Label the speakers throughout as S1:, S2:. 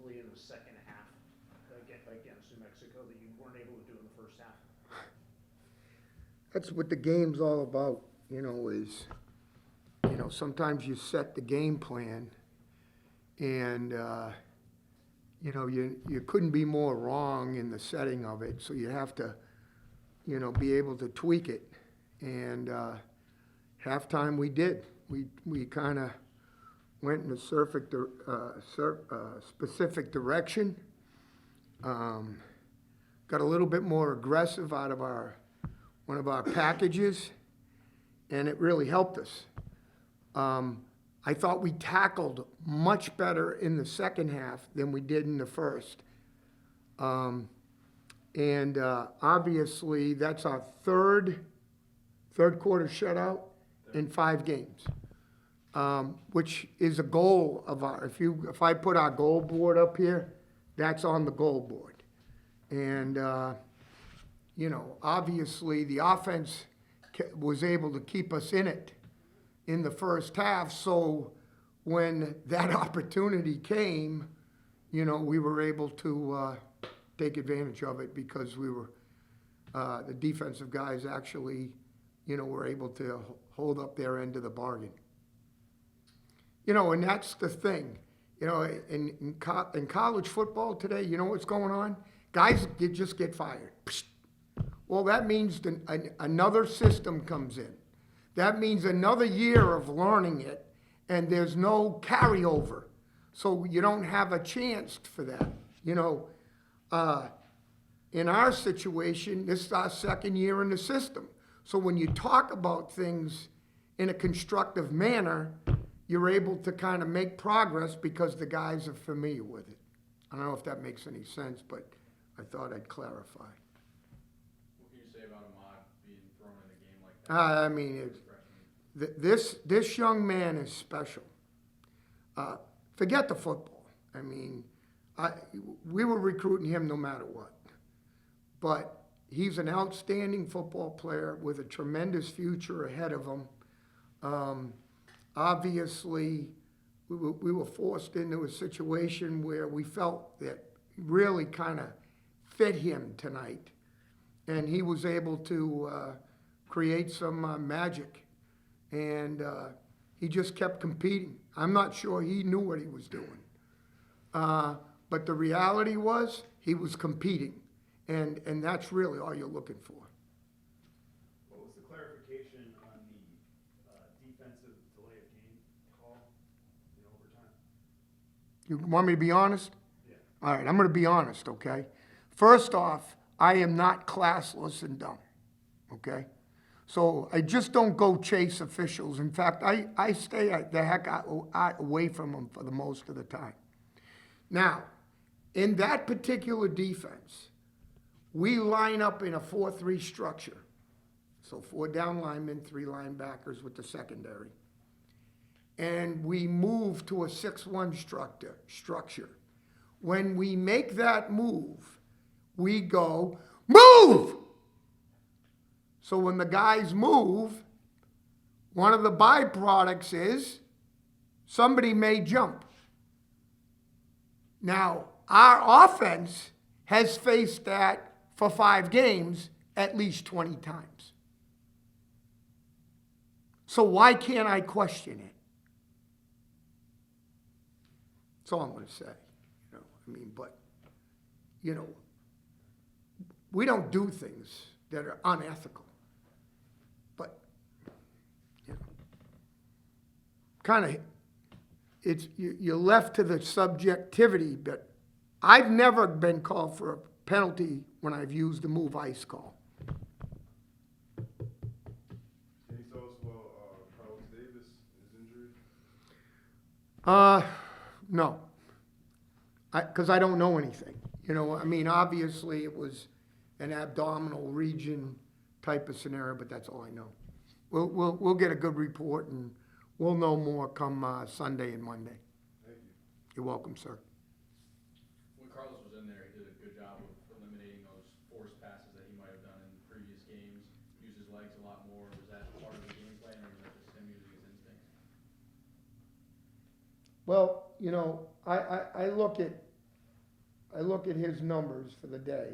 S1: offensively in the second half against New Mexico that you weren't able to do in the first half?
S2: That's what the game's all about, is, sometimes you set the game plan and, you couldn't be more wrong in the setting of it, so you have to, be able to tweak it. And halftime we did. We kind of went in a specific direction. Got a little bit more aggressive out of one of our packages, and it really helped us. I thought we tackled much better in the second half than we did in the first. Obviously, that's our third quarter shutout in 5 games, which is a goal of our. If I put our goal board up here, that's on the goal board. And, obviously the offense was able to keep us in it in the first half. So when that opportunity came, we were able to take advantage of it because the defensive guys actually, were able to hold up their end of the bargain. And that's the thing. In college football today, you know what's going on? Guys just get fired. Well, that means another system comes in. That means another year of learning it, and there's no carryover. So you don't have a chance for that. In our situation, this is our second year in the system. So when you talk about things in a constructive manner, you're able to kind of make progress because the guys are familiar with it. I don't know if that makes any sense, but I thought I'd clarify.
S3: What can you say about Ahmad being thrown in a game like that?
S2: I mean, this young man is special. Forget the football. I mean, we were recruiting him no matter what. But he's an outstanding football player with a tremendous future ahead of him. Obviously, we were forced into a situation where we felt that really kind of fit him tonight. And he was able to create some magic. And he just kept competing. I'm not sure he knew what he was doing. But the reality was he was competing. And that's really all you're looking for.
S4: What was the clarification on the defensive delay of game call in overtime?
S2: You want me to be honest?
S4: Yeah.
S2: All right, I'm going to be honest, okay? First off, I am not classless and dumb, okay? So I just don't go chase officials. In fact, I stay the heck away from them for the most of the time. Now, in that particular defense, we line up in a 4-3 structure. So 4 down linemen, 3 linebackers with the secondary. And we move to a 6-1 structure. When we make that move, we go, move! So when the guys move, one of the byproducts is somebody may jump. Now, our offense has faced that for 5 games at least 20 times. So why can't I question it? That's all I'm going to say. We don't do things that are unethical. But, kind of, you're left to the subjectivity, but I've never been called for a penalty when I've used the move ice call.
S5: Can you tell us about Carlos Davis and his injury?
S2: No. Because I don't know anything. Obviously it was an abdominal region type of scenario, but that's all I know. We'll get a good report, and we'll know more come Sunday and Monday.
S5: Thank you.
S2: You're welcome, sir.
S3: When Carlos was in there, he did a good job of eliminating those forced passes that he might have done in previous games. Used his legs a lot more. Was that part of the game plan, or was that just him using his instincts?
S2: Well, I look at I look at his numbers for the day.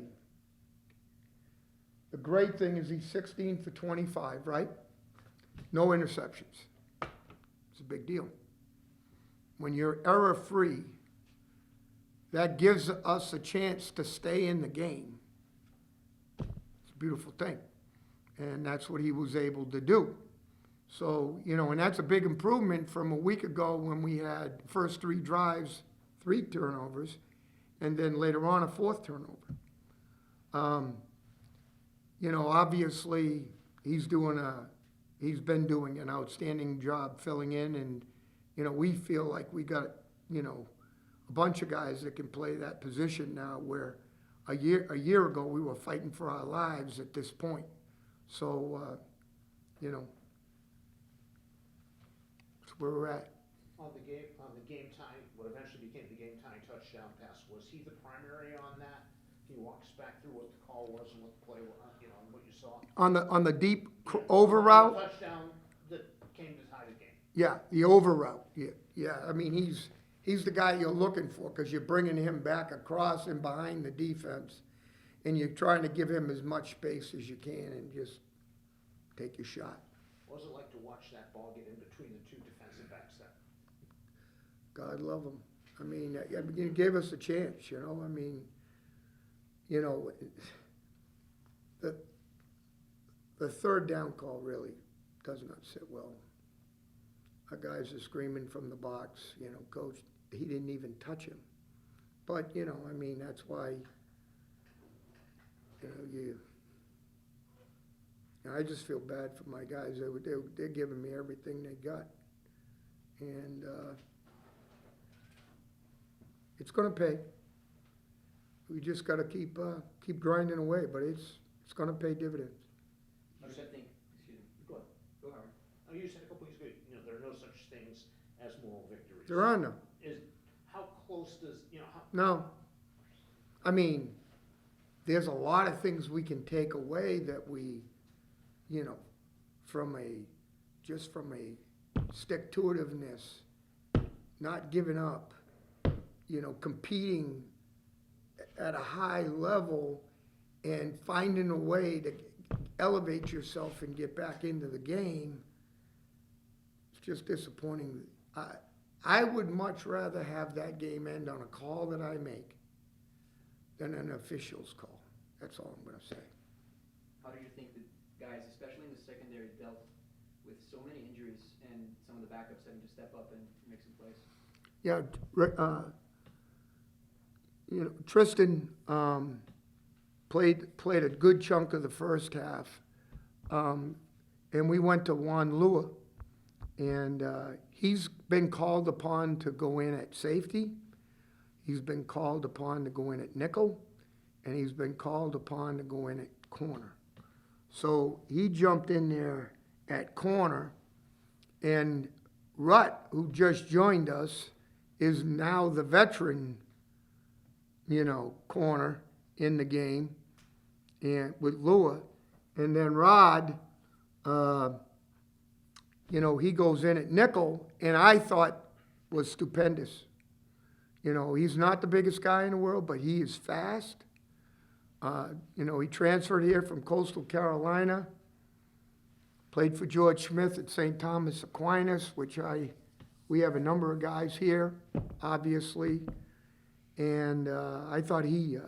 S2: The great thing is he's 16 for 25, right? No interceptions. It's a big deal. When you're error-free, that gives us a chance to stay in the game. It's a beautiful thing. And that's what he was able to do. So, you know, and that's a big improvement from a week ago when we had first 3 drives, 3 turnovers, and then later on a 4th turnover. You know, obviously, he's been doing an outstanding job filling in, and, you know, we feel like we got, you know, a bunch of guys that can play that position now, where a year ago we were fighting for our lives at this point. So, you know, that's where we're at.
S1: On the game time, what eventually became the game time touchdown pass, was he the primary on that? Can you walk us back through what the call was and what the play was, you know, and what you saw?
S2: On the deep over route?
S1: The touchdown that came to tie the game.
S2: Yeah, the over route, yeah, I mean, he's the guy you're looking for, because you're bringing him back across and behind the defense, and you're trying to give him as much space as you can and just take your shot.
S1: What was it like to watch that ball get in between the 2 defensive backs there?
S2: God love him. I mean, he gave us a chance, you know, I mean, you know, the third down call really does not sit well. Our guys are screaming from the box, you know, coach, he didn't even touch him. But, you know, I mean, that's why, you know, I just feel bad for my guys. They're giving me everything they got. And it's gonna pay. We just gotta keep grinding away, but it's gonna pay dividends.
S1: You said, excuse me, go ahead. Go Howard. Oh, you said a couple weeks ago, you know, there are no such things as moral victories.
S2: There are none.
S1: How close does, you know, how?
S2: No. I mean, there's a lot of things we can take away that we, you know, from a stick-to-itiveness, not giving up, you know, competing at a high level and finding a way to elevate yourself and get back into the game. It's just disappointing. I would much rather have that game end on a call that I make than an official's call. That's all I'm gonna say.
S6: How do you think the guys, especially in the secondary, dealt with so many injuries and some of the backups having to step up and make some plays?
S2: Yeah, you know, Tristan played a good chunk of the first half, and we went to Juan Lua, and he's been called upon to go in at safety. He's been called upon to go in at nickel, and he's been called upon to go in at corner. So he jumped in there at corner, and Rutt, who just joined us, is now the veteran, you know, corner in the game, and with Lua. And then Rod, you know, he goes in at nickel, and I thought was stupendous. You know, he's not the biggest guy in the world, but he is fast. You know, he transferred here from Coastal Carolina, played for George Smith at St. Thomas Aquinas, which we have a number of guys here, obviously. And I thought he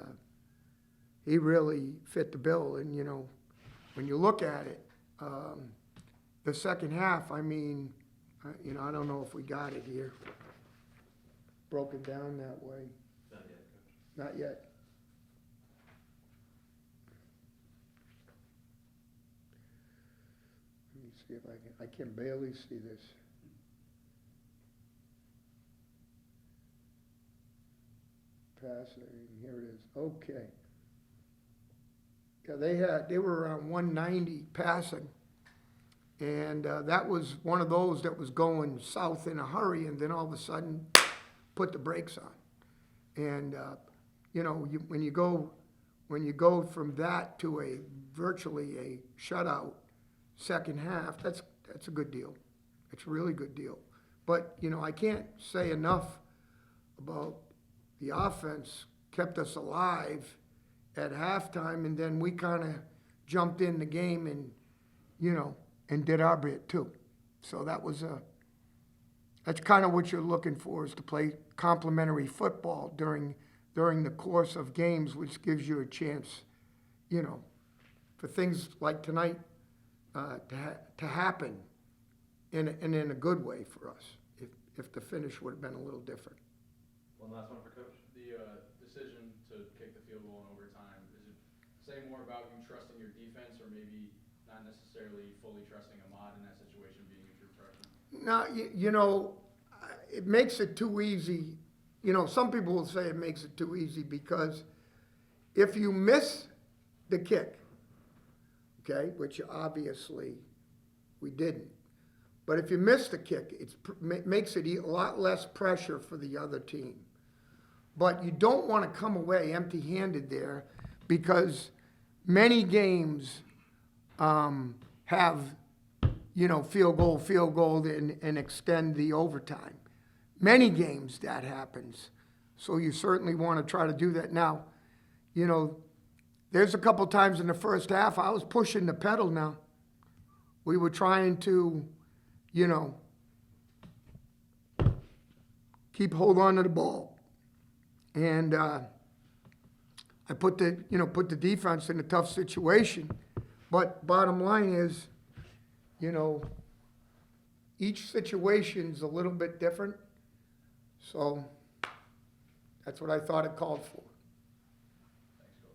S2: really fit the bill. And, you know, when you look at it, the second half, I mean, you know, I don't know if we got it here, broken down that way.
S3: Not yet, Coach.
S2: Not yet. Let me see if I can barely see this. Passing, here it is, okay. Yeah, they were around 190 passing, and that was one of those that was going south in a hurry, and then all of a sudden, put the brakes on. And you know, when you go from that to virtually a shutout second half, that's a good deal. It's a really good deal. But you know, I can't say enough about the offense kept us alive at halftime, and then we kinda jumped in the game and, and did our bit too. So that's kinda what you're looking for, is to play complementary football during the course of games, which gives you a chance, for things like tonight, to happen in a good way for us, if the finish would've been a little different.
S3: One last one for Coach. The decision to kick the field goal in overtime, is it say more about you trusting your defense, or maybe not necessarily fully trusting Ahmad in that situation, being a true freshman?
S2: No, it makes it too easy. Some people will say it makes it too easy because if you miss the kick, okay, which obviously we didn't, but if you miss the kick, it makes it a lot less pressure for the other team. But you don't want to come away empty-handed there, because many games have, field goal, and extend the overtime. Many games that happens. So you certainly want to try to do that. Now, there's a couple times in the first half I was pushing the pedal now. We were trying to, keep hold on to the ball. And I put the defense in a tough situation. But bottom line is, each situation's a little bit different. So that's what I thought it called for.